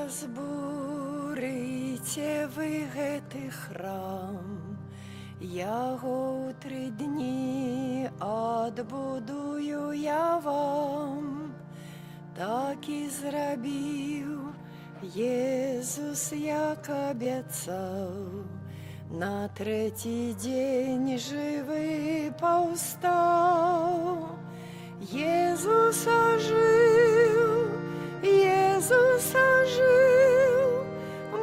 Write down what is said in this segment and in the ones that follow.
разбурыце вы гэты храм, яго ў 3 дні адбудую я вам. Так і зрабіў Езус, як абяцаў, на 3-й дзень жывы паўстаў. Езус ажыў, Езус ажыў,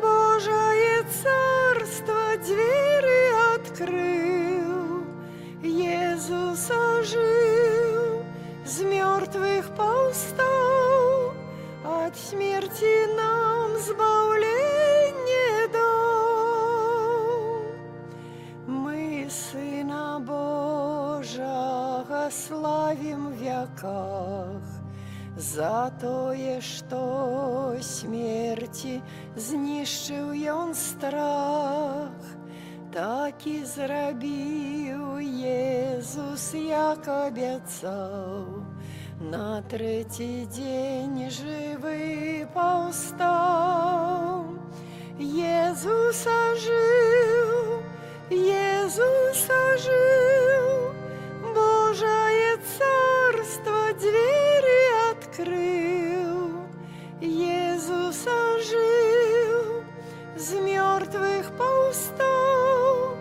Божае царства дзверы адкрыў. Езус ажыў, з мёртвых паўстаў, ад смерці нам збаўленне даў. Мы Сына Божага славім в вяках, за тое, што смерці знішчыў ён страх. Так і зрабіў Езус, як абяцаў, на 3-й дзень жывы паўстаў. Езус ажыў, Езус ажыў, Божае царства дзверы адкрыў. Езус ажыў, з мёртвых паўстаў,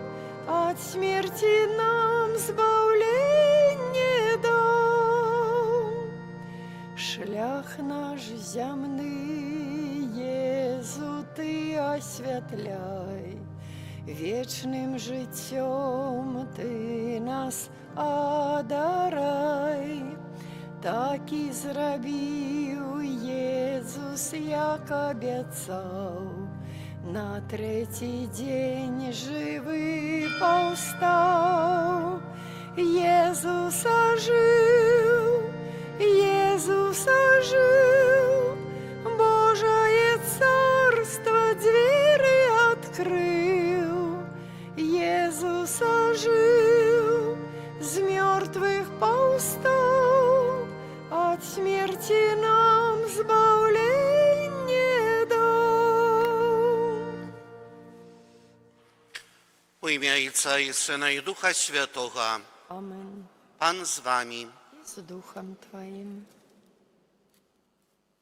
ад смерці нам збаўленне даў. Шлях наш зямны, Езу, ты асвятляй, вечным жыццём ты нас адарай. Так і зрабіў Езус, як абяцаў, на 3-й дзень жывы паўстаў. Езус ажыў, Езус ажыў, Божае царства дзверы адкрыў. Езус ажыў, з мёртвых паўстаў, ад смерці нам збаўленне даў. У ім'я Отця і Сина і Духа Святого. Amen. Пан з вами. З Духом Твоїм.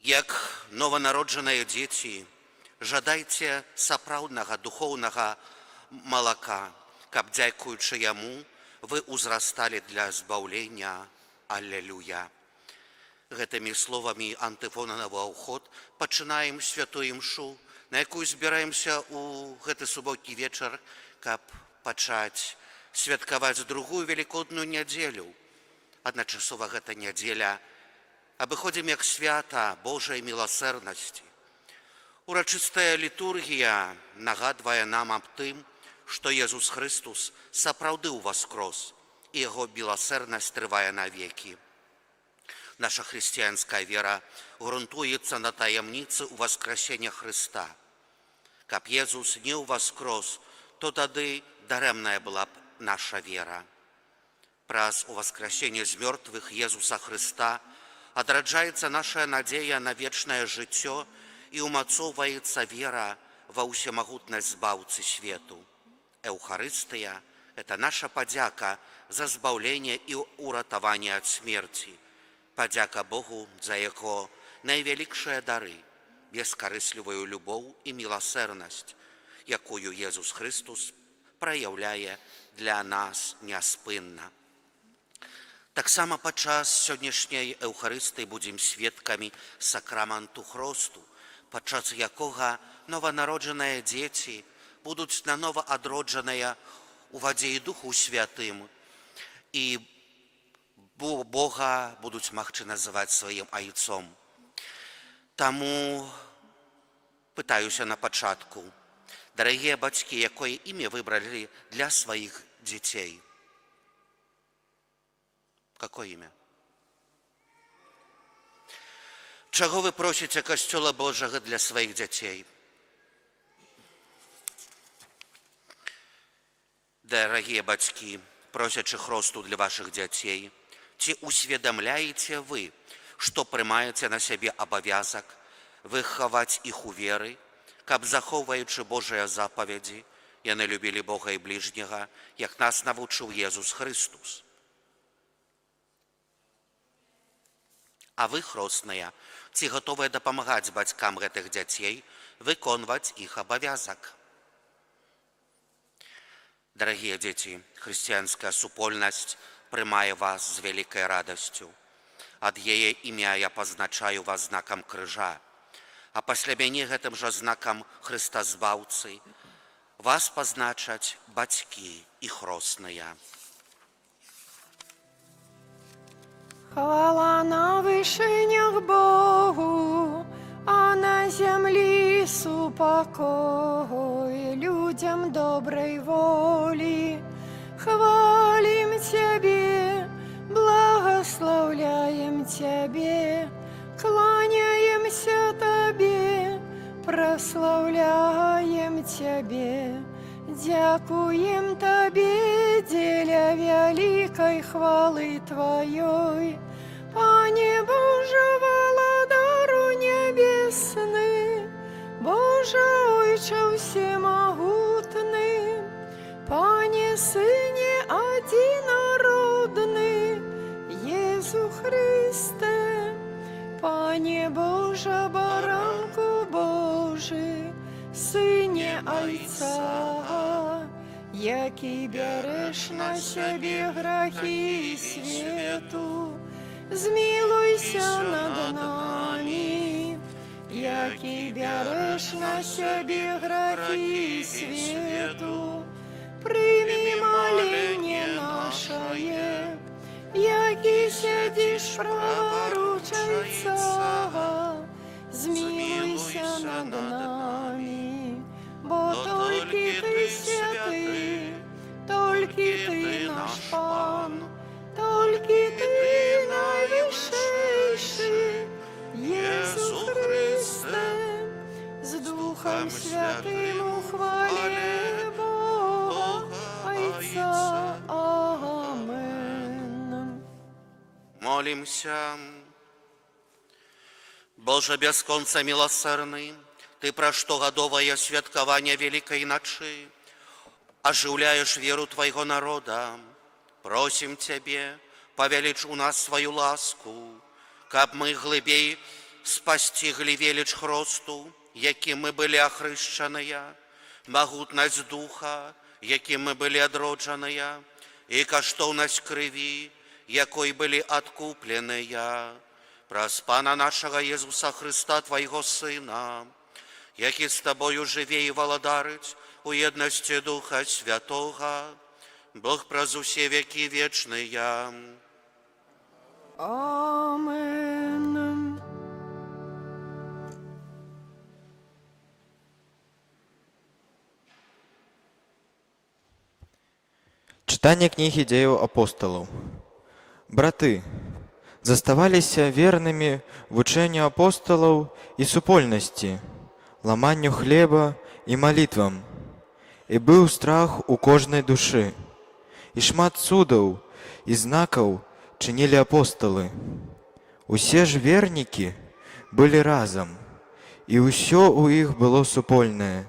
Як новонародженыя дзеці, жадайце сапраўднага духоўнага малака, каб, дзякуючы яму, вы ўзрасталі для збаўлення. Аллелуя. Гэтымі словамі антыфона на ўваход пачынаем святую імшу, на якую збіраемся ў гэты суботні вечар, каб пачаць святкаваць другую велікодную нядзелю. Адначасова гэта нядзеля абыходзім як свята Божай міласэрнасці. Урачыстая літургія нагадвае нам аб тым, што Езус Христус сапраўды ўваскрос, і яго міласэрнасць трывае навекі. Наша хрысціянская вера грунтуецца на таямніцы ўваскрасення Хрыста. Каб Езус не ўваскрос, то тады дарэмная была б наша вера. Праз уваскрасенне з мёртвых Езуса Хрыста адраджаецца наша надзея на вечнае жыццё і умацоўваецца вера ва ўсемагутнасць збаўцы свету. Эўхарыстыя – это наша падзяка за збаўленне і ўратаванне ад смерці. Падзяка Богу за яго найвялікшыя дары, бескарыслівую любоў і міласэрнасць, якую Езус Христус праяўляе для нас няспынна. Таксама падчас сённяшняй эўхарыстыі будзем сведкамі сакраменту хросту, падчас якога нованароджаныя дзеці будуць нанова адроджаныя у вадзе і Духу Святым, і Бога будуць магчы называць сваім айцом. Таму пытаюся на пачатку, дарагія бацькі, якое імя выбралі для сваіх дзяцей? Какое имя? Чаго вы просіце Касцёла Божага для сваіх дзяцей? Дарагія бацькі, просячы хросту для вашых дзяцей, ці усведамляеце вы, што прымаеце на сябе абавязак выхаваць іх у веры, каб, захоўваючы Божыя запаведзі, яны любілі Бога і бліжняга, як нас навучыў Езус Христус. А вы, хросныя, ці гатовыя дапамагаць бацькам гэтых дзяцей выконваць іх абавязак? Дарагія дзеці, хрысціянская супольнасць прымае вас з вялікай радасцю. Ад яе імя я пазначаю вас знакам крыжа, а пасля мяне гэтым жа знакам Хрыстазбаўцы вас пазначаць бацькі і хросныя. Хвала на вышынях Богу, а на землі супокой людям доброй воли. Хвалим Тебе, благословляем Тебе, кланяемся Тебе, прославляем Тебе, дякуем Тебе, деля великой хвалы Твоей. Пане Боже, владару небесный, Боже, Отче всемогутный, Пане Сыне одинородный, Иисус Христе, Пане Боже, баранку Божий, Сыне Отца, який береш на себе грехи свету, змилуйся над нами, який береш на себе грехи свету, прими моление наше, який сидишь праворучай Отца, змилуйся над нами, бо только Ты святый, только Ты наш Пан, только Ты наивысший, Иисус Христе, с Духом Святым у хвале Бога Отца. Амен. Молимся. Боже бясконца милосердный, Ты про штогадовое святкаванне Великой Ночи оживляешь веру Твоего народа. Просим Тебе, повелич у нас свою ласку, каб мы глыбей спасцігли велич хросту, яким мы были охрещеныя, могутность духа, яким мы были одродженыя, и каштовность крови, якой были откупленыя, праз Пана нашего Иисуса Христа, Твоего Сына, які з Тобою живе і владарить у єдності Духа Святого, Бог праз усе веки вечные. Амен. Читание книги Дзеяў апостолаў. Браты, заставаліся вернымі вучэнню апостолаў і супольнасці, ламанню хлеба і малітвам. І быў страх у кожнай душы. І шмат цудаў і знакаў чынілі апостолы. Усе ж вернікі былі разам, і ўсё ў іх было супольнае.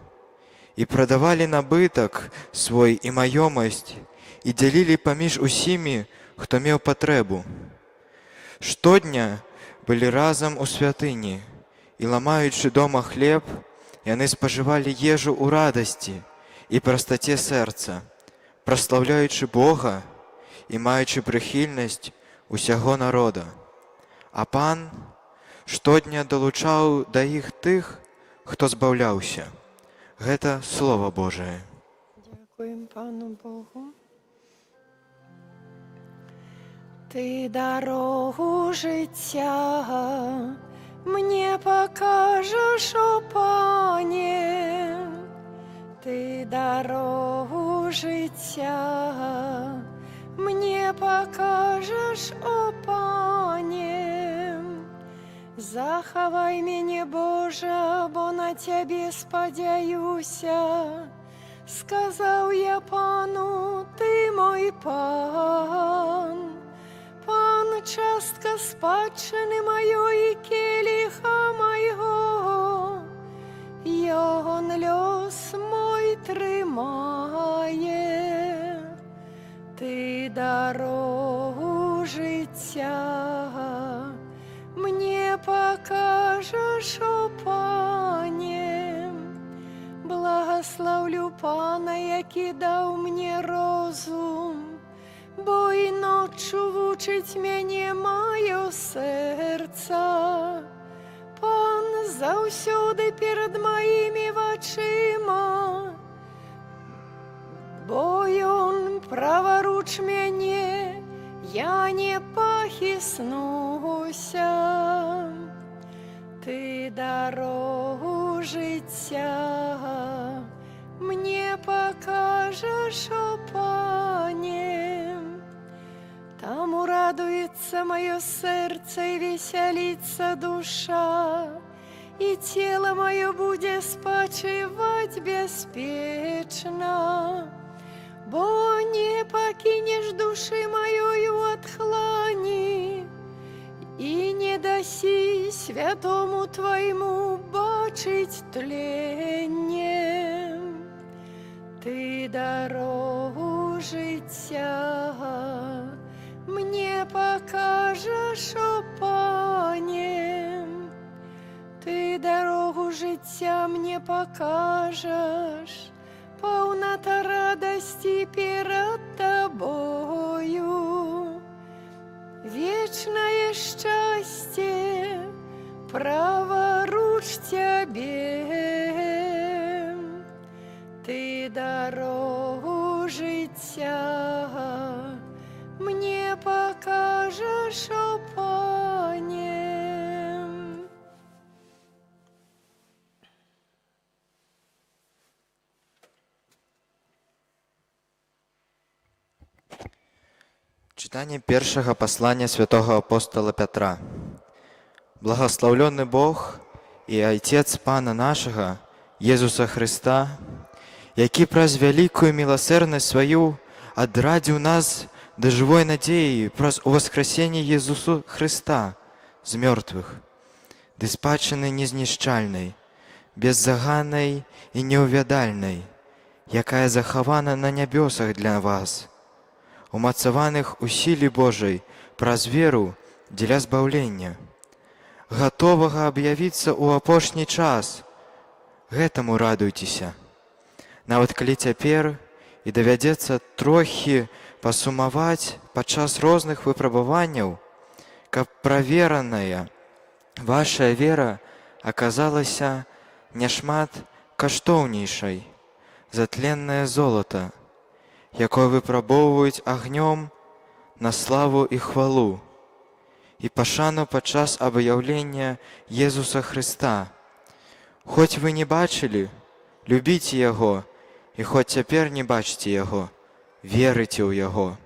І прадавалі набытак свой і маёмасць, і дзялілі паміж усімі, хто меў патрэбу. Штодня былі разам у святыні, і ламаючы дома хлеб, яны спажывалі ежу ў радасці і прастаце сэрца, праслаўляючы Бога і маючы прыхільнасць усяго народа. А Пан штодня далучаў да іх тых, хто збаўляўся. Гэта Слова Божае. Дякуем Пану Богу. Ты дорогу життя мне покажешь, о Пане. Ты дорогу життя мне покажешь, о Пане. Заховай мене, Боже, бо на Тебе сподяюся. Сказав я Пану, Ти мой Пан. Пан, частка спадщини моєї, келіха моєго. Ён лёс мой трымае, Ты дарогу жыцця мне пакажаш, о Пане. Благословлю Пана, які даў мне розум, бо і ноччу вучыць мяне маё сэрца. Пан заўсёды перад маімі вачыма, бо Ён праваруч мяне, я не пахіснуся. Ты дарогу жыцця мне пакажаш, о Пане. Таму радуецца маё сэрца і весяліцца душа, і цела маё будзе спачываць бяспечна, бо не пакінеш душы маёй у адхлані і не дасі святому Твайму бачыць тленне. Ты дарогу жыцця мне пакажаш, о Пане. Ты дарогу жыцця мне пакажаш, паўната радасці перад Табою. Вечнае шчасце праваруч Цябе. Ты дарогу жыцця мне пакажаш, о Пане. Читание первого послания святого апостола Петра. Благословленный Бог и Отец Пана нашего, Иисуса Христа, який праз великую милосердность свою отрадил нас до живой надеи праз воскресение Иисуса Христа з мертвых, до спадщини незнищальной, беззаганной и неувядальной, якая захована на небесах для вас, умацованих у силі Божій праз віру для збавлення, готового об'явіться у апошній час. Гэтаму радуйцеся. Нават калі цяпер і давядзецца трохі пасумаваць падчас розных выпрабаванняў, каб правераная ваша вера аказалася няшмат каштоўнейшай за тленнае золата, якое выпрабоўваюць агнём на славу і хвалу і пашану падчас аб'яўлення Езуса Христа. Хоць вы не бачылі, любіце Яго, і хоць цяпер не бачыце Яго, верыце ў Яго.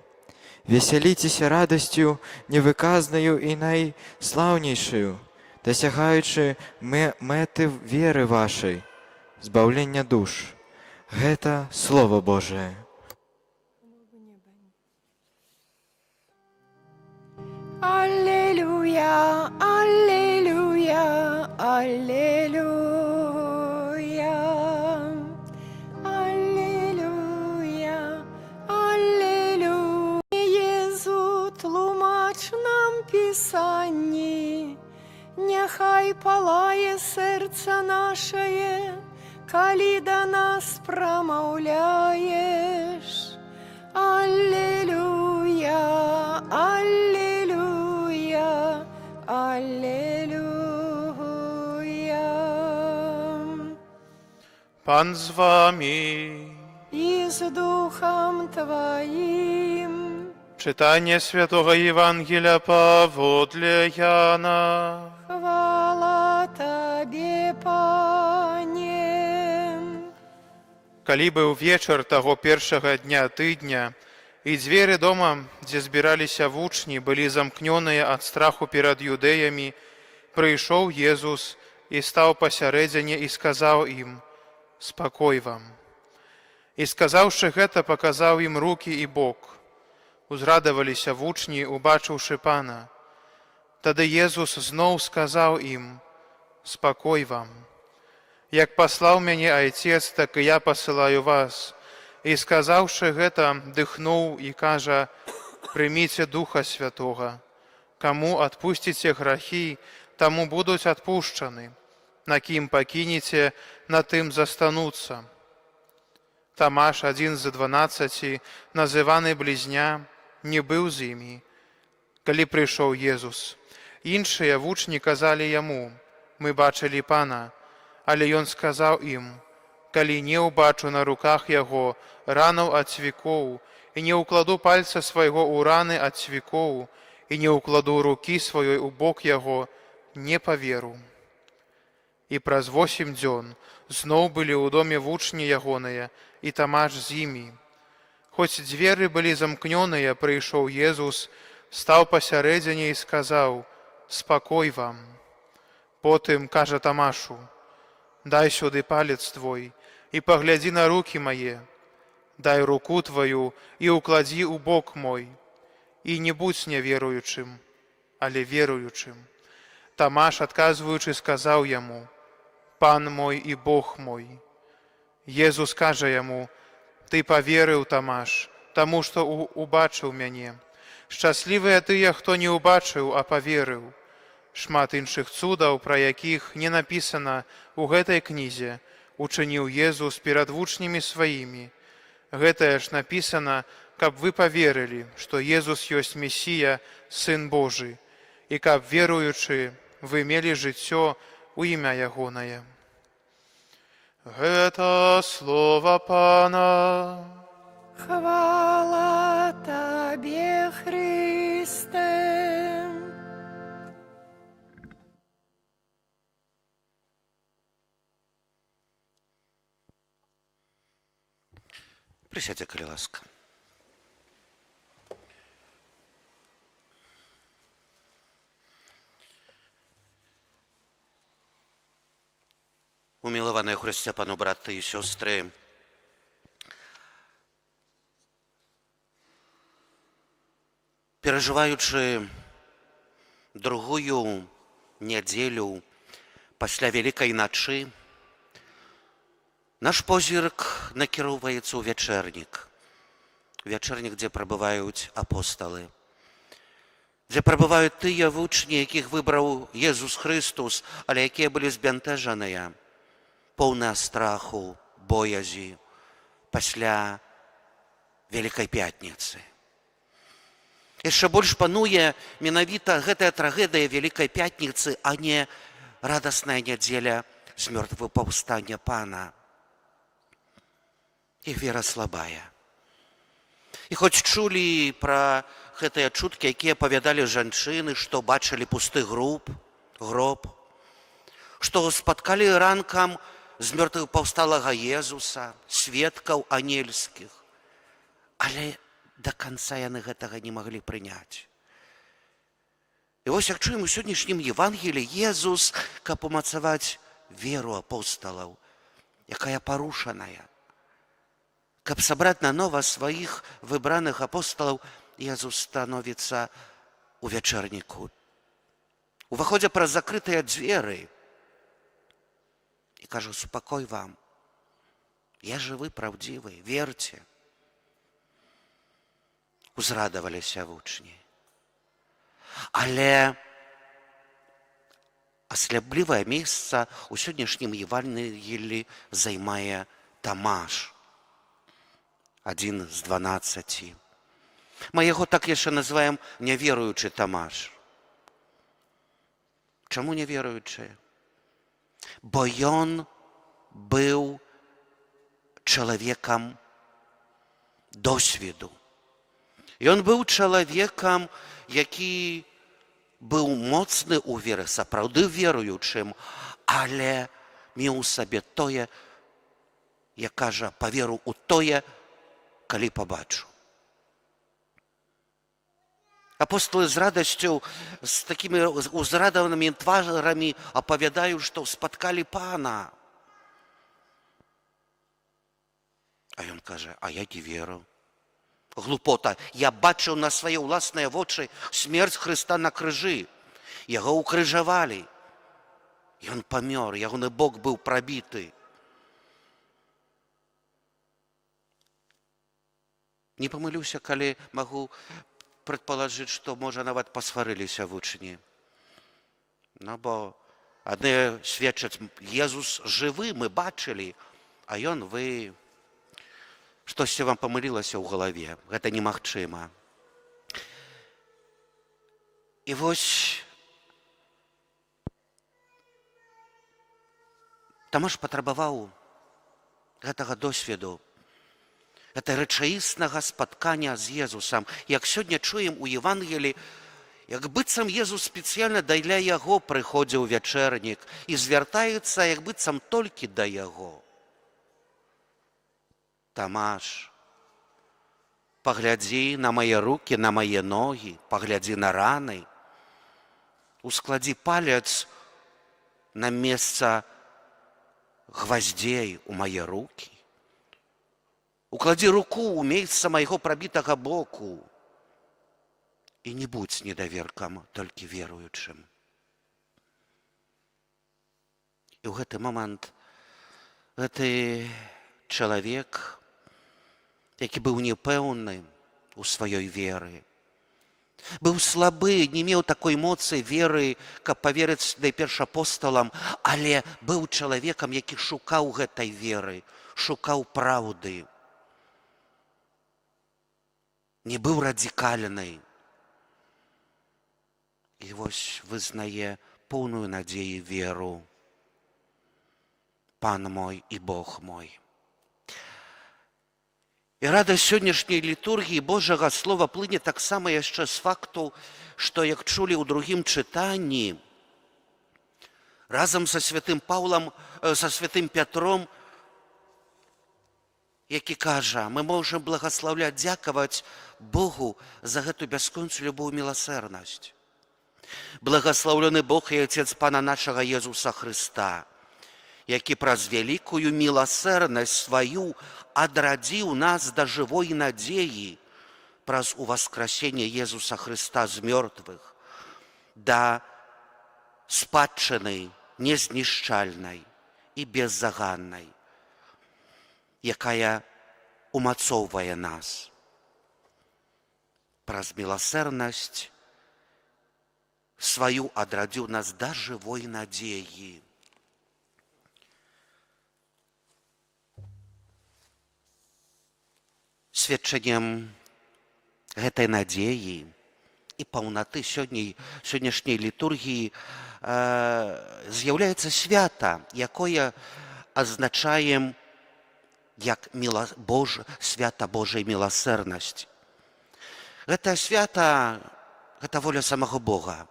Весяліцеся радасцю невыказнаю і найслаўнейшаю, дасягаючы мэты веры вашай, збаўлення душ. Гэта Слово Божие. Аллилуйя, аллилуйя, аллилуйя, аллилуйя, аллилуйя. Єзу, тлумач нам Писанні, няхай палае серце нашее, калі да нас прамаўляеш. Аллилуйя, аллилуйя, аллилуйя. Пан з вами. І з Духом Твоим. Читання Святого Євангелія паводле Яна. Хвала Табе, Пане. Калі быў вечар таго першага дня тыдня, і дзверы дома, дзе збіраліся вучні, былі замкнёныя ад страху перад юдэямі, прыйшоў Езус і стаў пасярэдзіне і сказаў ім: «Спакой вам». І сказаўшы гэта, паказаў ім рукі і бок. Узрадаваліся вучні, убачыўшы Пана. Тады Езус зноў сказаў ім: «Спакой вам». Як паслаў мяне Айцец, так і я пасылаю вас. І сказаўшы гэта, дыхнуў і кажа: прыміце Духа Святога. Каму адпусціце грахі, таму будуць адпушчаны. На кім пакінеце, на тым застануцца. Тамаш, адзін з 12, называны Блізня, не быў з імі, калі прыйшоў Езус. Іншыя вучні казалі яму: мы бачылі Пана. Але ён сказаў ім: калі не ўбачу на руках яго ранаў ад цвікоў, і не ўкладу пальца свайго ў раны ад цвікоў, і не ўкладу рукі сваёй у бок яго, не паверу. І праз 8 дзён зноў былі ў доме вучні ягоныя, і Тамаш з імі. Хоць дзверы былі замкнёныя, прыйшоў Езус, стаў пасярэдзіне і сказаў: спакой вам. Потым кажа Тамашу: дай сюды палец твой і паглядзі на рукі мае. Дай руку твою і ўкладзі ў бок мой. І не будзь няверуючым, але веруючым. Тамаш, адказваючы, сказаў яму: Пан мой і Бог мой. Езус кажа яму: ты паверыў, Тамаш, таму што убачыў мяне. Шчаслівыя тыя, хто не ўбачыў, а паверыў. Шмат іншых цудаў, пра якіх не напісана ў гэтай кнізе, учыніў Езус перад вучнямі сваімі. Гэтае ж напісана, каб вы паверылі, што Езус ёсць Месія, Сын Божы, і каб, веруючы, вы мелі жыццё у імя Ягонае. Гэта слова Пана. Хвала Табе, Христе. Присядьте, коли ласка. Уміловані у Христі, пану, брати і сестри, переживаючи другую неділю після Великої ночі, наш позірк накіроўваецца ў вечернік, дзе прабываюць апосталы, дзе прабываюць тыя вучні, якіх выбраў Езус Христос, але якія былі збянтэжаныя, поўныя страху, боязі пасля Великай Пятніцы. Яшчэ больш пануе менавіта гэтая трагедыя Великай Пятніцы, а не радасная нядзеля з мёртвага паўстання Пана. Іх вера слабая. І хоць чулі пра гэтыя чуткі, якія апавядалі жанчыны, што бачылі пусты гроб, што спаткалі ранкам з мёртвага паўсталага Езуса, сведкаў ангельскіх, але да канца яны гэтага не маглі прыняць. І вось як чуем у сённяшнім Евангеліі, Езус, каб умацаваць веру апосталаў, якая парушаная, каб сабраць нанова сваіх выбраных апосталаў, Езус становіцца у вечерніку. Уваходзя праз закрытыя дзверы і кажа: спакой вам, я жывы, праўдзівы, верце. Узрадаваліся вучні. Але асляблівае месца ў сённяшнім Евангеліі займае Тамаш, адзін з 12. Мы яго так яшчэ называем няверуючы Тамаш. Чаму няверуючы? Бо ён быў чалавекам досведу. Ён быў чалавекам, які быў моцны ў веры, сапраўды веруючым, але меў у сабе тое, як кажа, паверу ў тое, калі пабачу. Апостолы з радасцю, з такімі узрадаванымі тварамі апавядаюць, што спаткалі Пана. А ён кажа: а я не веру. Глупота. Я бачыў на свае ўласныя вочы смерць Хрыста на крыжы. Яго укрыжавалі. Ён памёр, ягоны бок быў прабіты. Не памылюся, калі магу прадпалажыць, што, можа, нават пасварыліся вучні. Ну, бо адны сведчаць, Езус жывы, мы бачылі, а ён, вы... Штосьці вам памылілася ў галаве. Гэта немагчыма. І вось Тамаш патрабаваў гэтага досведу, гэта рэчаіснага спаткання з Езусам. Як сёння чуем у Евангелі, як быццам Езус спецыяльна для яго прыходзіў вячэрнік і звяртаецца, як быццам толькі да яго. Тамаш, паглядзі на мае рукі, на мае ногі, паглядзі на раны, ускладзі палец на месца гваздзей у мае рукі, укладзі руку ў месца майго прабітага боку і не будзь недаверкам, толькі веруючым. І ў гэты момант гэты чалавек, які быў непэўны у сваёй веры, быў слабы, не меў такой моцы веры, каб паверыць найперш апосталам, але быў чалавекам, які шукаў гэтай веры, шукаў праўды. Не быў радыкальны. І вось вызнае поўную надзеі веру. Пан мой і Бог мой. І радасць сённяшняй літургіі Божага Слова плыне таксама яшчэ з факту, што, як чулі ў другім чытанні, разам са святым Паўлам, са святым Пятром, які кажа, мы можам благаслаўляць, дзякаваць Богу за гэту бясконцую любоў і міласэрнасць. Благаслаўлены Бог і Отец Пана нашага Езуса Хрыста, які праз вялікую міласэрнасць сваю адрадзіў нас да жывой надзеі праз уваскрасенне Езуса Хрыста з мёртвых, да спадчыны незнішчальнай і беззаганнай, якая умацоўвае нас. Праз міласэрнасць сваю адрадзіў нас да жывой надзеі. Сведчаннем гэтай надзеі і паўнаты сённяшняй літургіі з'яўляецца свята, якое азначаем як свята Божай міласэрнасці. Гэта свята, гэта воля самого Бога.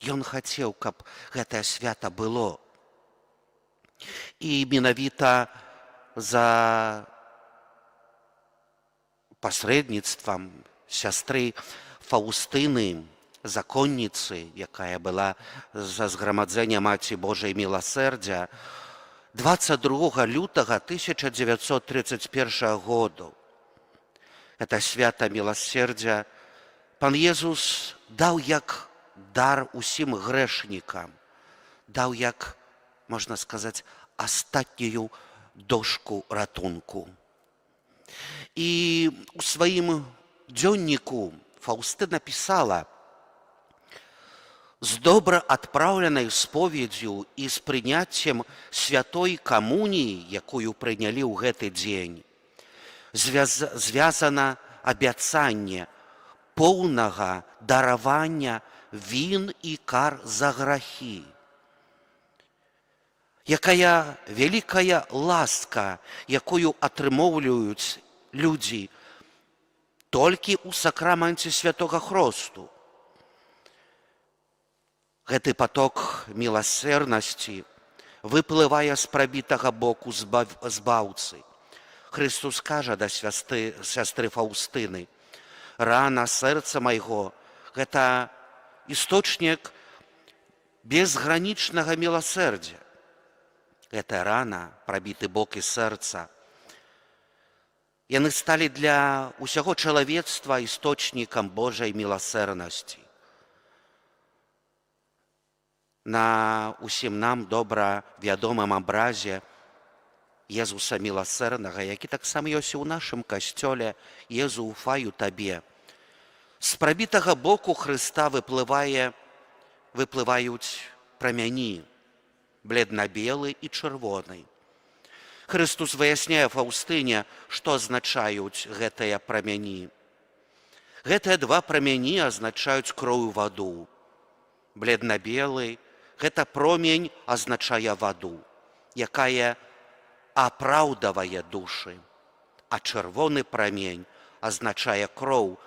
Ён хацеў, каб гэтае свята было. І менавіта за пасрэдніцтвам сястры Фаўстыны, законніцы, якая была за зграмadzenia Маці Божай міласэрдзя, 22 лютага 1931 году. Это свята міласердзя Пан Езус даў як дар усім грэшнікам, даў як, можна сказаць, астатнюю дошку ратунку. І у сваім дзённіку Фаўстына пісала: з добра адпраўленай споведзю і з прыняццем святой камуніі, якую прынялі ў гэты дзень, звязана абяцанне поўнага даравання він і кар за грахі. Якая вялікая ласка, якую атрымоўваюць людзі толькі ў сакраманце святога хросту. Гэты поток міласэрнасці выплывае з прабітага боку збаўцы. Христус кажа да сястры Фаўстыны: рана сэрца майго – гэта істочнік безгранічнага міласэрдзя. Гэта рана, прабіты бок і сэрца. Яны сталі для ўсяго чалавецтва істочнікам Божай міласэрнасці. на усім нам добра вядомым абразе Езуса міласэрнага, які таксама ёсць і ў нашым касцёле. Езу, уфаю табе. З прабітага боку Хрыста выплываюць прамяні, бледна-белы і чырвоны. Хрыстус выясняе Фаўстыне, што азначаюць гэтыя прамяні. Гэтыя два прамяні азначаюць кроў і ваду. Бледна-белы – гэта промень азначае ваду, якая апраўдавае душы, а чырвоны прамень азначае кроў,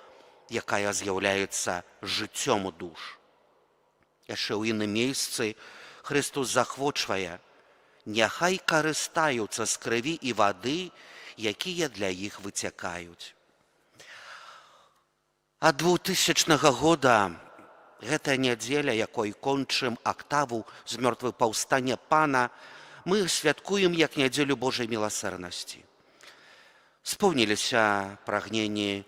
якая з'яўляецца жыццём душ. Яшчэ ў іным месцы Хрыстус захвочвае: няхай карыстаюцца з крыві і вады, якія для іх выцякаюць. Ад 2000 года гэтая нядзеля, якой кончым актаву з мёртвых паўстання Пана, мы святкуем як нядзелю Божай міласэрнасці. Спомніліся прагненні,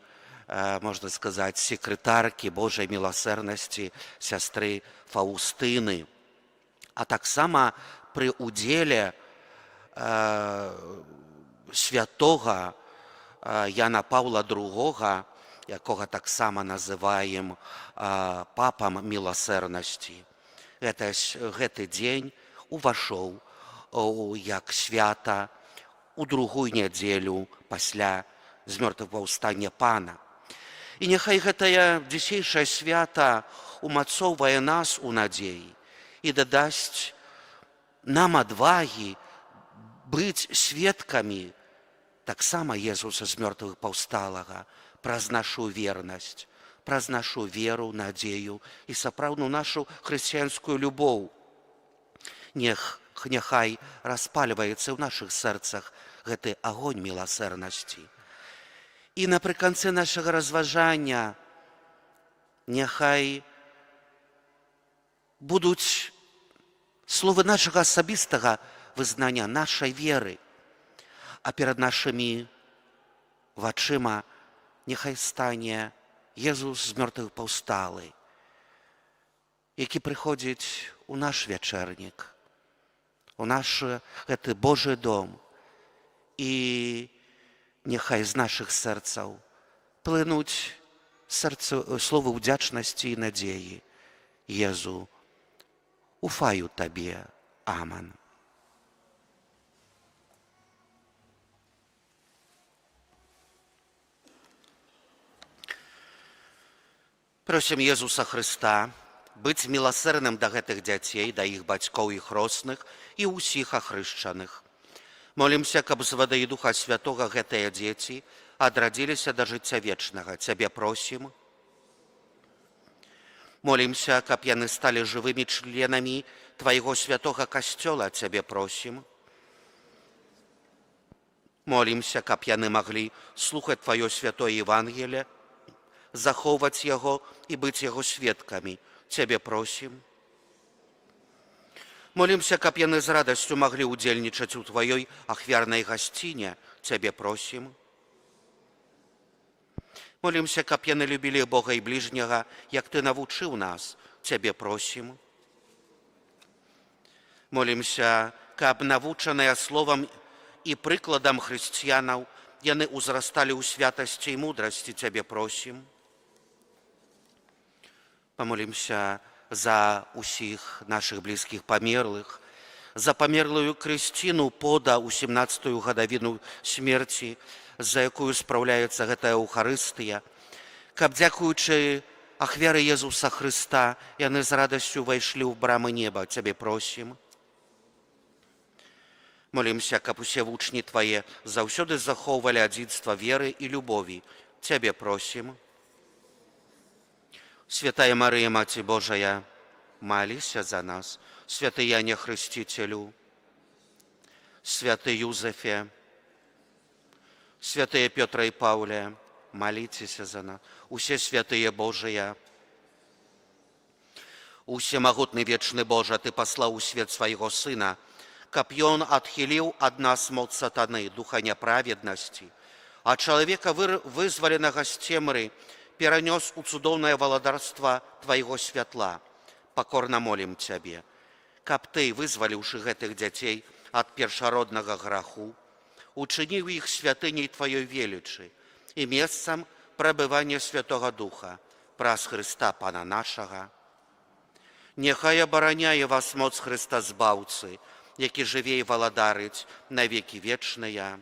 можна сказаць, секретаркі Божай міласэрнасці, сястры Фаўстыны, а таксама пры удзеле святога Яна Паўла II, якога таксама называем папам міласэрнасці. Гэты дзень увайшоў як свята у другую нядзелю пасля з мёртвых паўстання Пана. І няхай гэтае дзісейшае свята умацоўвае нас у надзеі і дадасць нам адвагі быць сведкамі таксама Езуса з мёртвых паўсталага праз нашу вернасць, праз нашу веру, надзею і сапраўдную нашу хрысціянскую любоў. Няхай распальваецца ў нашых сэрцах гэты агонь міласэрнасці. І напрыканцы нашага разважання няхай будуць словы нашага асабістага вызнання нашай веры, а перад нашымі вачыма няхай стане Езус з мёртвых паўсталы, які прыходзіць у наш вячэрнік, у наш гэты Божы дом. І няхай з нашых сэрцаў плынуць словы ўдзячнасці і надзеі. Езу, уфаю табе. Аман. Просім Езуса Хрыста быць міласэрным да гэтых дзяцей, да іх бацькоў і хросных і ўсіх ахрышчаных. Молімся, каб з вады і Духа Святога гэтыя дзеці адрадзіліся да жыцця вечнага. Цябе просім. Молімся, каб яны сталі жывымі членамі Твайго святога касцёла. Цябе просім. Молімся, каб яны маглі слухаць Тваё святое Евангелие, захоўваць яго і быць яго сведкамі. Цябе просім. Молімся, каб яны з радасцю маглі ўдзельнічаць у Тваёй ахвярнай гасціне. Цябе просім. Молімся, каб яны любілі Бога і бліжняга, як Ты навучыў нас. Цябе просім. Молімся, каб навучаныя словам і прыкладам хрысціянаў яны ўзрасталі ў святасці і мудрасці. Цябе просім. Помолимся за усіх наших близьких померлих, за померлую Крыстіну Пода у 17-ю гадавіну смерці, за якую спраўляецца гэтая Эўхарыстыя, каб, дзякуючы ахвяры Езуса Хрыста, яны з радасцю ўвайшлі ў брамы неба. Цябе просім. Молімся, каб усе вучні Твае заўсёды захоўвалі адзінства веры і любові. Цябе просім. Святая Марыя, Маці Божая, маліся за нас. Святы Яне Хрысціцелю, святы Юзефе, святыя Пётра і Паўле, маліцеся за нас. Усе святыя Божыя, усемагутны вечны Божа, Ты паслаў у свет свайго Сына, каб Ён адхіліў ад нас моц сатаны, духа няправеднасці, а чалавека, вызваленага з цемры, перанёс у цудоўнае валадарства Твайго святла. Пакорна молім Цябе. каб ты, вызваліўшы гэтых дзяцей ад першароднага граху, учыніў іх святыняй тваёй велічы і месцам прабывання Святога Духа праз Хрыста Пана нашага. Няхай абараняе вас моц Хрыста Збаўцы, які жыве і валадарыць на векі вечныя.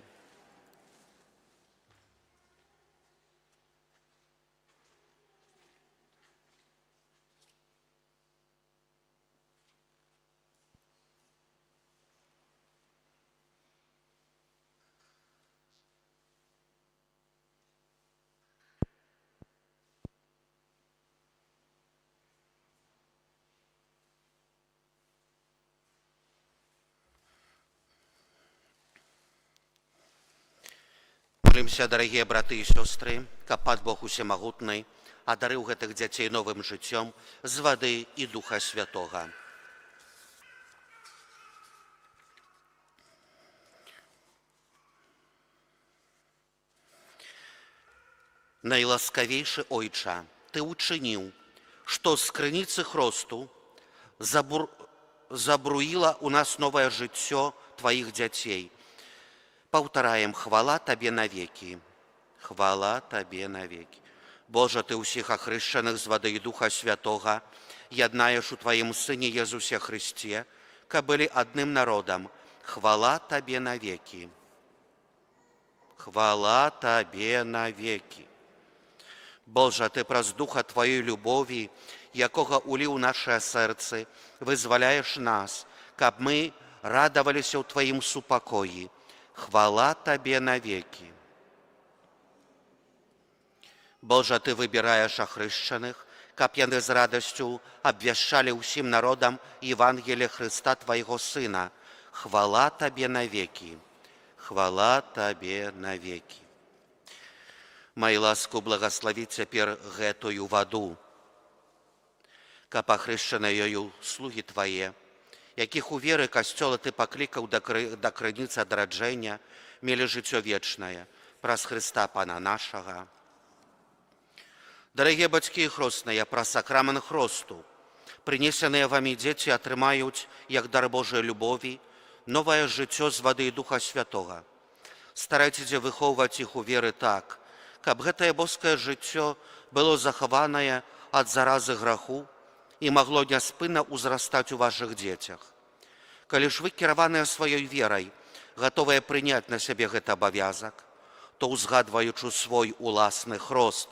Молімся, дарагія браты і сёстры, каб Пан Бог усемагутны адарыў гэтых дзяцей новым жыццём з вады і Духа Святога. Найласкавейшы Ойча, Ты учыніў, што з крыніцы хросту забруіла у нас новае жыццё Тваіх дзяцей. Паўтараем, хвала Табе навекі. Хвала Табе навекі. Божа, Ты ўсіх ахрышчаных з вады і Духа Святога яднаеш у Тваім Сыне Езусе Христе, каб былі адным народам. Хвала Табе навекі. Хвала Табе навекі. Божа, Ты праз Духа Тваёй любові, якога уліў нашыя сэрцы, вызваляеш нас, каб мы радаваліся ў Тваім супакоі. Хвала Табе навекі. Божа, Ты выбіраеш ахрышчаных, каб яны з радасцю абвяшчалі ўсім народам Евангелие Христа Твайго Сына. Хвала Табе навекі. Хвала Табе навекі. Май ласку благаславі цяпер гэтую ваду, каб ахрышчаныя ёю слугі Твае, якіх у веры касцёла Ты паклікаў да крыніцы адраджэння, мелі жыццё вечнае праз Хрыста Пана нашага. Дарагія бацькі і хросныя, праз сакрамент хросту прынесеныя вамі дзеці атрымаюць, як дар Божай любові, новае жыццё з вады і Духа Святога. Старайцеся выхоўваць іх у веры так, каб гэтае боскае жыццё было захаванае ад заразы граху і магло няспынна ўзрастаць у вашых дзецях. Калі ж вы кіраваныя сваёй верай, гатовыя прыняць на сябе гэты абавязак, то, узгадваючы свой уласны хрост,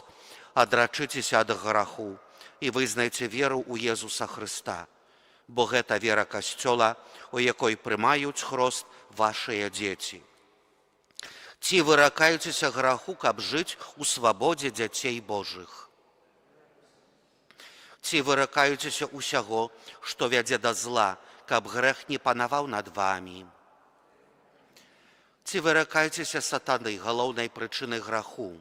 адрачыцеся ад граху і вызнайце веру ў Езуса Хрыста, бо гэта вера касцёла, у якой прымаюць хрост вашыя дзеці. Ці выракаецеся граху, каб жыць у свабодзе дзяцей Божых? Ці выракаецеся ўсяго, што вядзе да зла, каб грэх не панаваў над вамі? Ці выракаецеся сатаны, галоўнай прычыны граху?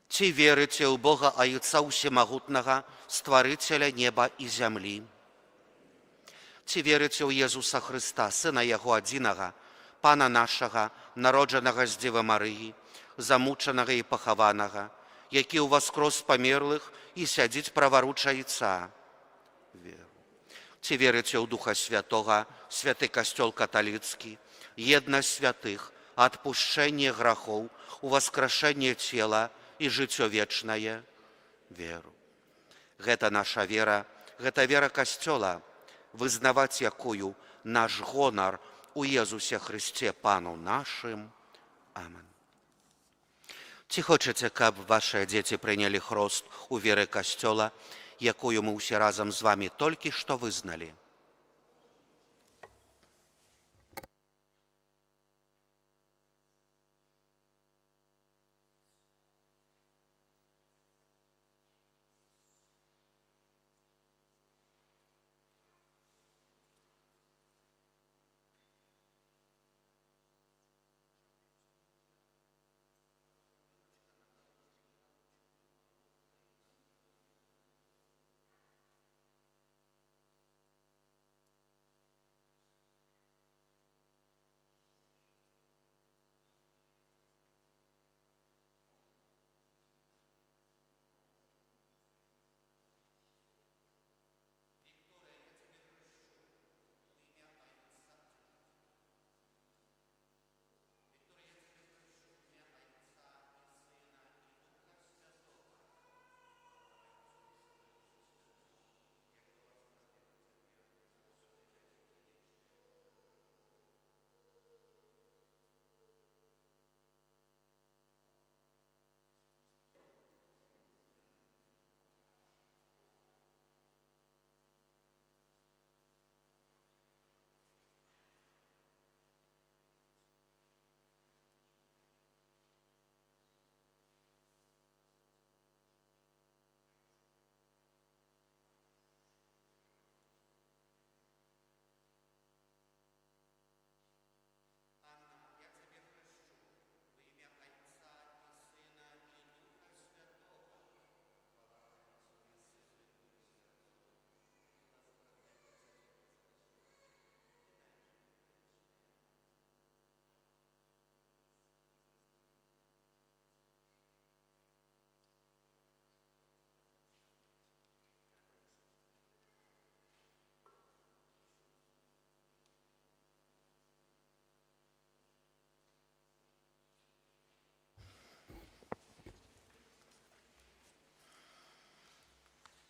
Ці верыце ў Бога Айца Усемагутнага, Стварыцеля неба і зямлі? Ці верыце ў Езуса Хрыста, Сына Яго адзінага, Пана нашага, народжанага з Дзевы Марыі, замучанага і пахаванага, які ўваскрос памерлых і сядзіць праваруч Айца? Веру. Ці верыце ў Духа Святога, святы касцёл каталіцкі, еднасць святых, адпушчэнне грахоў, уваскрашэнне цела і жыццё вечнае? Веру. Гэта наша вера, гэта вера касцёла, вызнаваць якую наш гонар у Езусе Христе Пану нашым. Амен. Ці хочаце, каб вашыя дзеці прынялі хрост у веры касцёла, якую мы ўсе разам з вамі толькі што вызналі?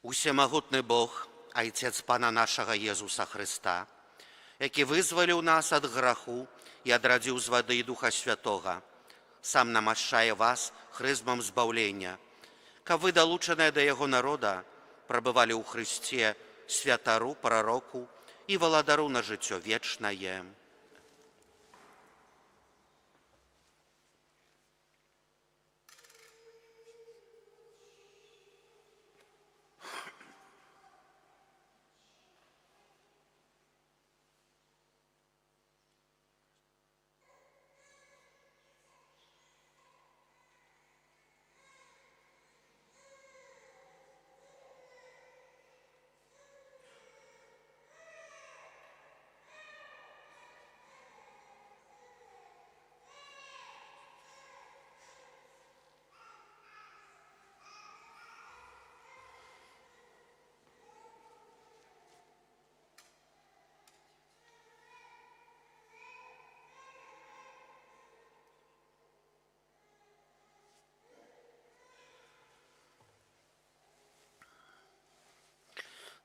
Усемагутны Бог, Айцец Пана нашага Езуса Христа, які вызваліў нас ад граху і адрадзіў з вады і Духа Святога, сам намашчае вас хрызмам збаўлення, каб вы, далучаныя да яго народа, прабывалі ў Хрысце святару, прароку і валадару на жыццё вечнае.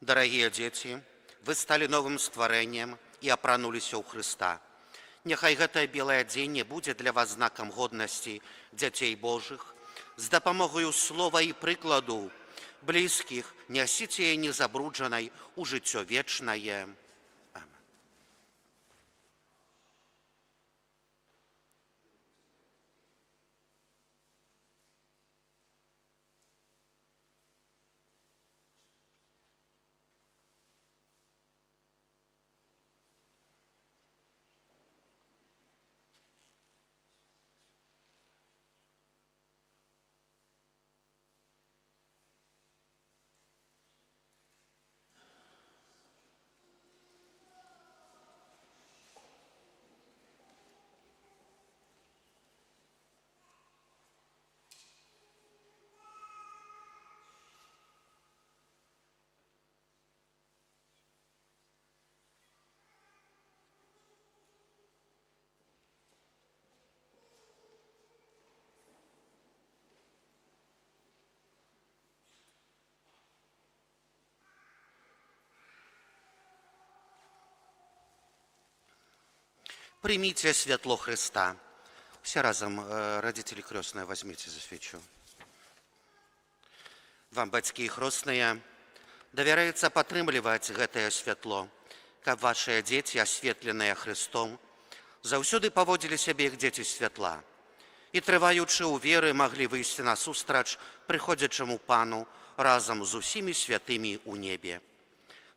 Дарагія дзеці, вы сталі новым стварэннем і апрануліся ў Хрыста. Няхай гэтае белае адзенне будзе для вас знакам годнасці дзяцей Божых. З дапамогаю слова і прыкладу блізкіх нясіце яе незабруджанай у жыццё вечнае. Примите святло Христа. Все разом, родители крестные, возьмите за свечу. Вам, бацькі і хросныя, давяраецца падтрымліваць гэтае святло, каб вашыя дзеці, асветленыя Христом, заўсёды паводзілі сябе як дзеці святла і, трываючы ў веры, маглі выйсці насустрач прыходзячаму Пану разам з усімі святымі ў небе.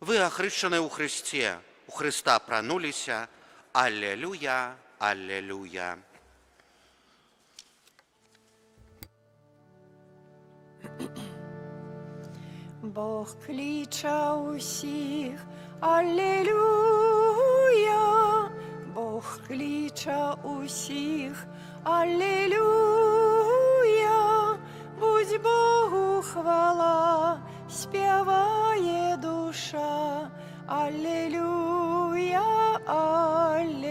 Вы, ахрышчаныя ў Христе, у Христа апрануліся. Аллилуйя, аллилуйя. Бог клича усіх, аллилуйя. Бог клича усіх, аллилуйя. Будь Богу хвала, співає душа, аллилуйя, аллилуйя.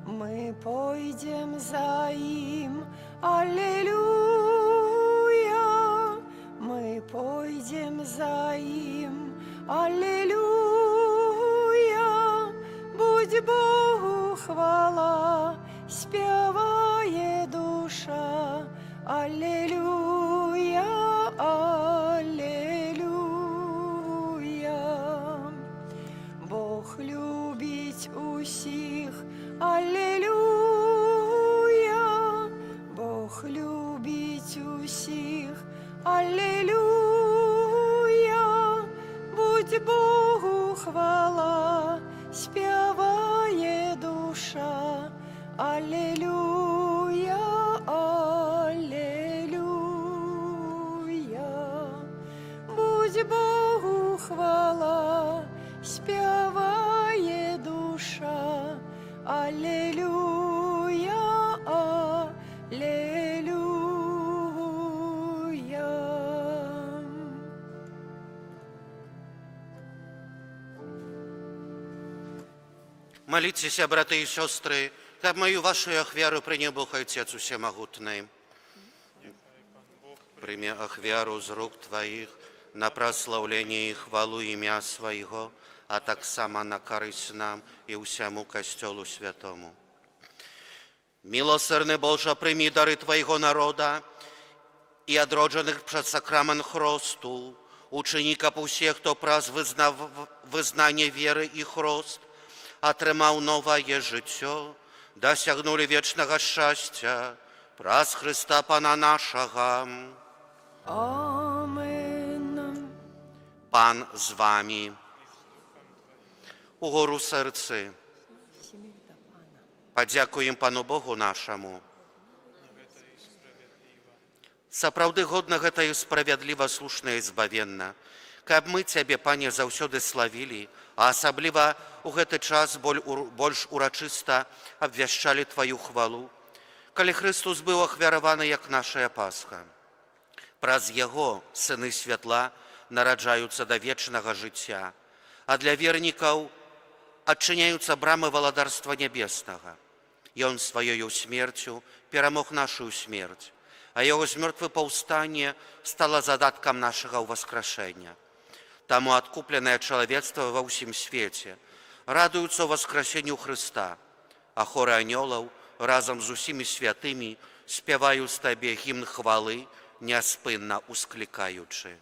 Мы пойдем за им, аллилуйя. Мы пойдем за им, аллилуйя. Будь Богу хвала, співає душа, аллилуйя, аллилуйя. Бог любить усіх, аллилуйя. Бог любить усіх, аллилуйя. Будь Богу хвала, співає душа, аллилуйя, аллилуйя. Будь Богу хвала, співає душа, аллилуйя, аллилуйя. Моліться, брати і сестри, каб мою вашу ахвяру прийняв Бог Отець Усемогутний. прими ахвяру з рук Твоих на прославление и хвалу имя Своего, а так само на корысть нам и всему костелу святому. Милосердный Боже, прими дары Твоего народа и одродженных przed сакрамент хросту, учеников всех, кто праз вызнание веры и хрост, отрымал новое життя, досягнули вечного счастья, праз Христа Пана нашего. Amen. Пан з вами. Угору серці. Подякуємо Пану Богу нашому. Сапраўды годна гэта і справядліва, слушна і збавенна, каб мы Цябе, Пане, заўсёды славілі, а асабліва ў гэты час больш урачыста абвяшчалі Тваю хвалу, калі Христус быў ахвяраваны як нашая Пасха. Праз Яго сыны святла нараджаюцца да вечнага жыцця, а для вернікаў адчыняюцца брамы валадарства нябеснага. Ён сваёю смерцю перамог нашу смерць, а Яго змёртвапаўстанне стала задаткам нашага ўваскрашэння. Таму адкупленае чалавецтва ва ўсім свеце радуюцца ўваскрасенню Хрыста, а хоры анёлаў разам з усімі святымі спяваюць Табе гімн хвалы, няспынна усклікаючы.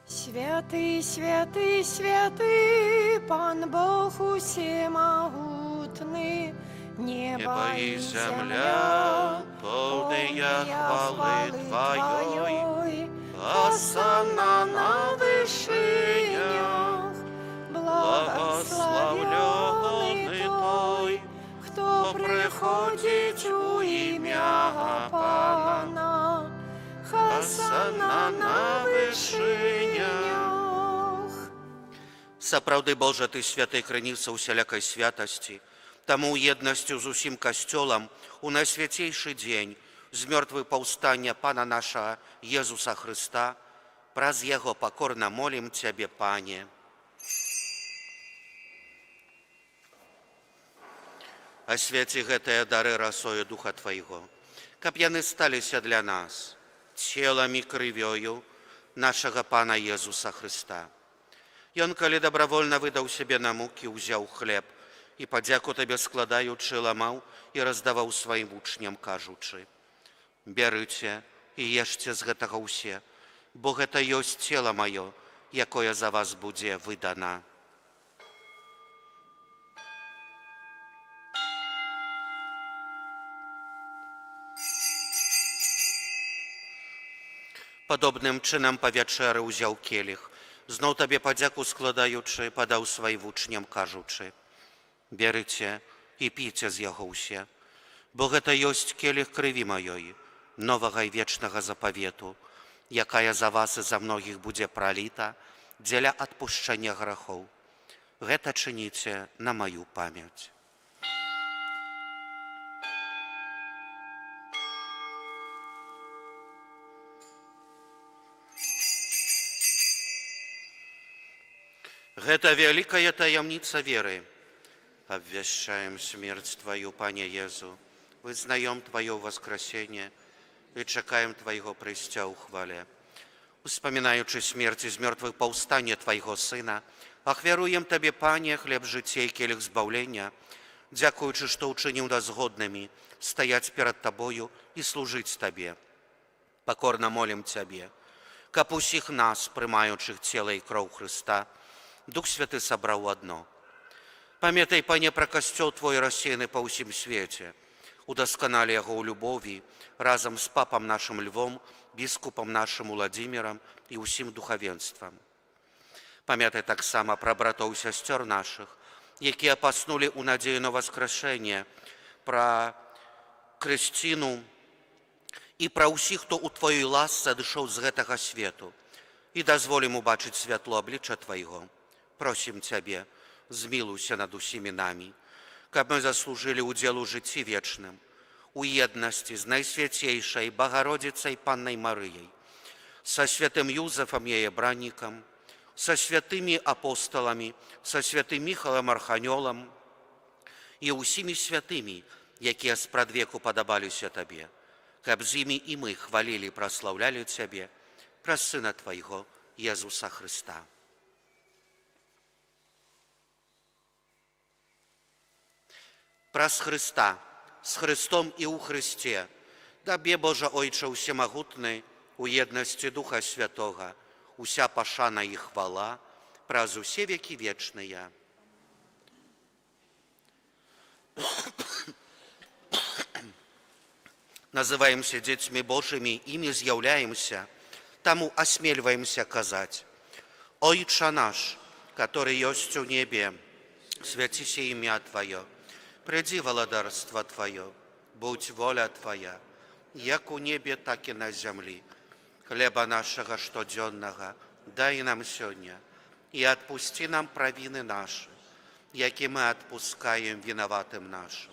Святый, святый, святый, Пан Бог усемогутный, Небо и земля, полные хвалы Твоей, осанна на вышинях, благословленный Той, кто приходит у имя Пана, осанна на вышинях. Сапраўды, Боже, Ты святай крыніца усялякай святасці, таму ў еднасцю з усім касцёлам у найсвяцейшы дзень з мёртвы паўстання Пана нашага Езуса Хрыста, праз Яго пакорна молім Цябе, Пане. Асвяці гэтыя дары расою Духа Твайго, каб яны сталіся для нас целам і крывёю нашага Пана Езуса Хрыста. Ён, калі дабравольна выдаў сябе на мукі, узяў хлеб і падзяку Табе складаючы, ламаў і раздаваў сваім вучням, кажучы: «Бярыце і ешце з гэтага ўсе, бо гэта ёсць цела маё, якое за вас будзе выдана». Падобным чынам па вячэры ўзяў келіх, зноў Табе падзяку складаючы, падаў сваім вучням, кажучы: «Бярыце і піце з яго ўсе, бо гэта ёсць келіх крыві маёй, новага і вечнага запавету, якая за вас і за многіх будзе праліта дзеля адпушчэння грахоў. Гэта чыніце на маю памяць». Гэта вялікая таямніца веры. Обвящаем смерть Твою, Пане Езу, вызнаем Твое воскресение и чекаем Твоего прыцця ў хвале. Успоминаючи смерть из мертвых паўстання Твоего Сына, ахвяруем Табе, Пане, хлеб жыцця і келіх збаўлення, дзякуючы, што ўчыніў нас годнымі стаяць перад Табою і служыць Табе. Покорна молім Цябе, каб усіх нас, прымаючых цела і кроў Хрыста, Дух Святы сабраў адно. Памятай, Пане, пра касцёл Твой рассеяны па ўсім свеце. Удасканалі яго ў любові разам з папам нашым Львом, біскупам нашым Уладзімірам і ўсім духавенствам. Памятай таксама пра братоў і сясцёр нашых, якія паснулі ў надзею на воскрешэнне, пра Крысціну і пра ўсіх, хто ў Твоёй ласцы адышоў з гэтага свету. І дазволім убачыць святло аблічча Твайго. Просім Цябе, змілуйся над усімі намі, каб мы заслужылі ўдзел у жыцці вечным, у еднасці з найсвяцейшай Багародзіцай Паннай Марыяй, са святым Юзефам яе браннікам, са святымі апосталамі, са святым Міхалам Арханёлам і ўсімі святымі, якія спрадвеку падабаліся Табе, каб з імі і мы хвалілі і праслаўлялі Цябе праз Сына Твайго, Езуса Христа. Праз Христа, з Христом і ў Христе, Табе, Божа Ойче Усемагутны, у єдності Духа Святого, уся пашана і хвала, праз усе веки вечные. Называемся детьми Божьими, ими з'являемся, тому осмеливаемся казать: «Ойче наш, который есть у небе, святися имя Твое, приди владарство Твое, будь воля Твоя, як у небе, так и на земли. Хлеба нашего штоденного дай нам сегодня, и отпусти нам провины наши, яки мы отпускаем виноватым нашим.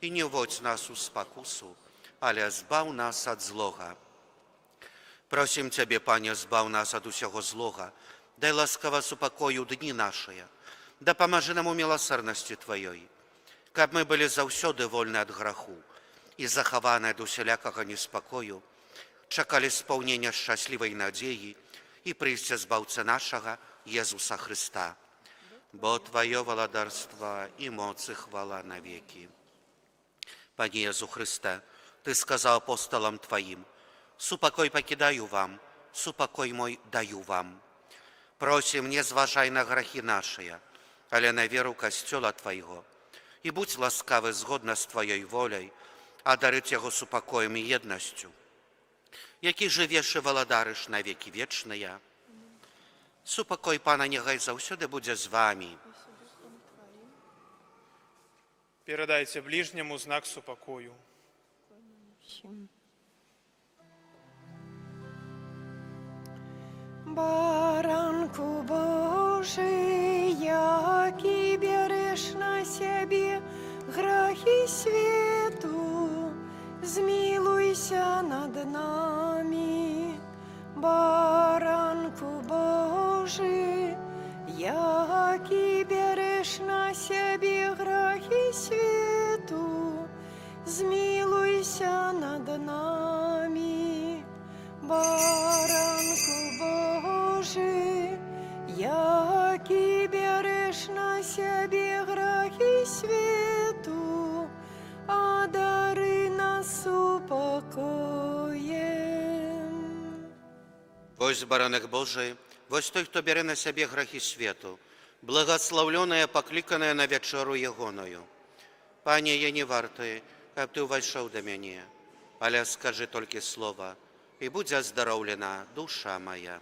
И не вводь нас у спокусу, але збав нас от злога. Просим Тебе, Пане, збав нас от усього злога, дай ласково супокою дни наши, да поможи нам у милосердности Твоей, каб мы были заўсёды вольны от граху и захаваны от усялякага неспокою, чакали исполнения счастливой надеи и прийсця Збаўцы нашего Езуса Христа. Бо Твое владарство и моц и хвала навеки. Пане Езу Христе, Ты сказал апостолам Твоим: «Супокой покидаю вам, супокой мой даю вам». Просим, не зважай на грехи наши, але на веру Костела Твоего, и будь ласкавы згодно с Твоей волей, одарить его супокоем и едностью, які живеш і владариш на веки вечные. Супокой Пана нехай заўсёды будзе з вами. Передайте ближнему знак супокою. Баранку Божий, який береш на себе грехи свету, змилуйся над нами. Баранку Божий, який береш на себе грехи свету, змилуйся над нами. Баранку Божий, який береш на себе грехи свету, одари нас упокоем. Вось баранок Божий, вось той, хто бере на себе грехи свету, благословленная, покликанная на вечеру Егоною. Пане, я не варты, каб Ты увайшоў до мяне, але скажи толькі слова, и будь оздоровлена душа моя.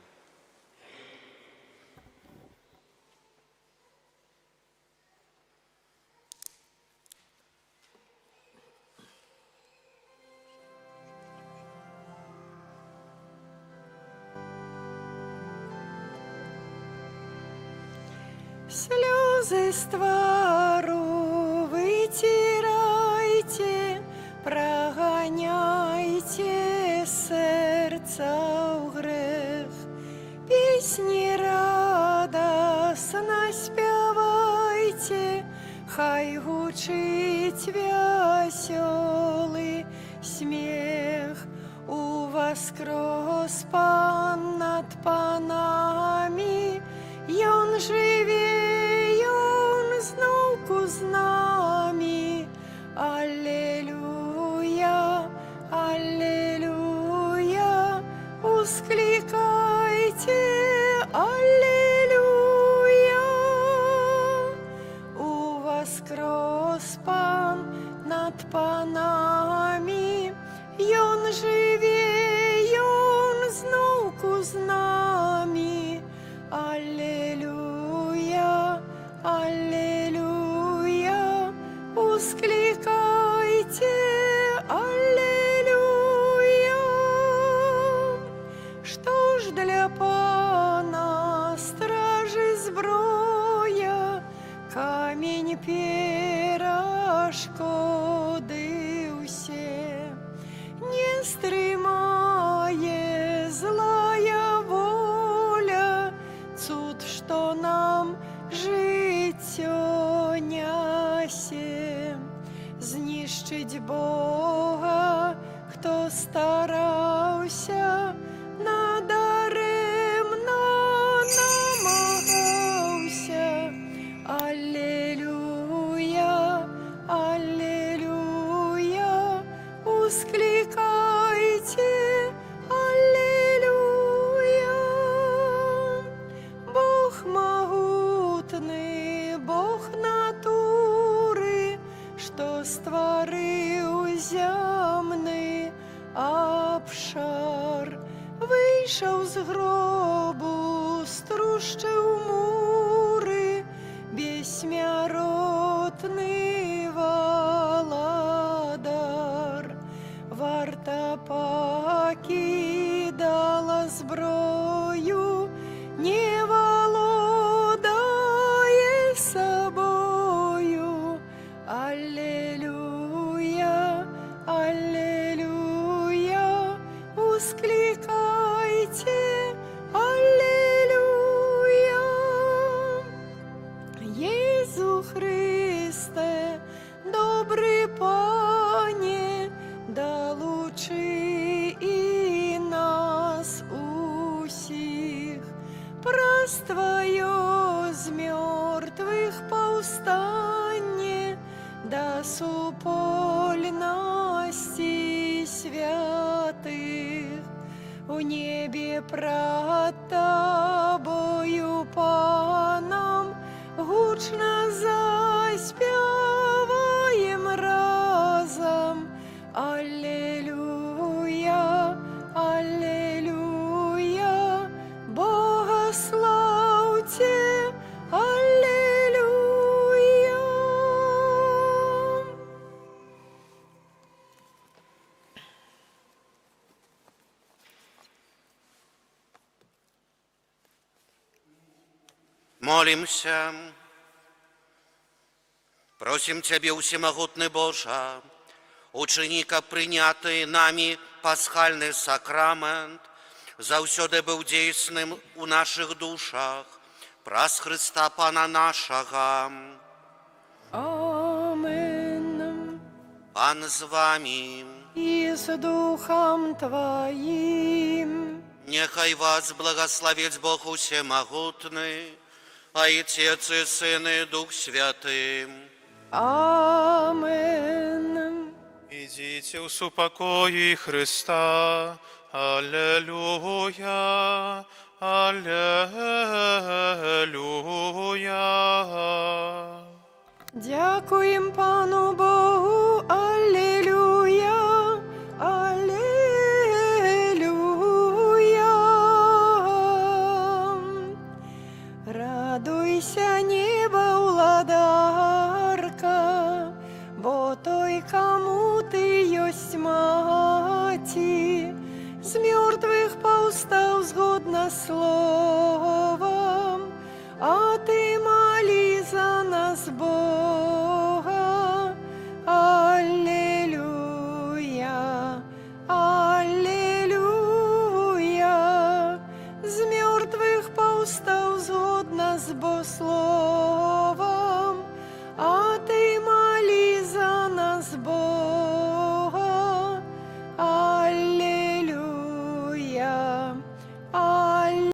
Слезы с твару вытирайте, прогоняйте сердца в грех. Песни радостно спевайте, хай гучить веселый смех. У воскрес Пан над панами, Ён живе, Ён знову з нами. Аллилуйя, аллилуйя, ускликайте, аллилуйя. У воскрес Пан над панами, Ён живе, Ён знову з нами. Аллилуйя, аллилуйя, ускликайте, аллилуйя. Что ж для Пана стражи зброя, камень перешкоди усе, не стримає злая воля, цуд, что нам життя нясе. Знищить Бога хто старався, надаремно намагався. Аллилуйя, аллилуйя, ускликайте, аллилуйя. Бог могутний, Бог натури, що створив земний обшар, вийшов з гробу, струщив мури, безсмертний Владар. Варта покидала зброю, не володає собою. Аллилуйя, аллилуйя, ускликайте, аллилуйя. Єзу Христе, добрий Пане, долучи і нас усіх. Праствою з мертвих повстання, да супольності святих. У небі пред Тобою, Паном, гучно заспіваєм разом. Аллилуйя, аллилуйя, Бога славьте, аллилуйя. Молимся. Просим Тебе, всемогутный Боже, учини, каб прийняти нами пасхальний сакрамент заўсёды быў дзейсным у наших душах праз Христа Пана нашага. Амен. Пан з вами. И с Духом Твоим. Нехай вас благословить Бог усемогутный, Отец и Сын и Дух Святый. Амен. Идите в супокои Христа. Аллилуйя, аллилуйя. Дякуем Пану Богу, аллилуйя, аллилуйя. Радуйся, небо, владарка, бо той, кому ты есть мати, з мертвих повстав згодно словом, а ти моли за нас Бога. Аллилуйя, аллилуйя, з мертвих повстав згодно з Богословом.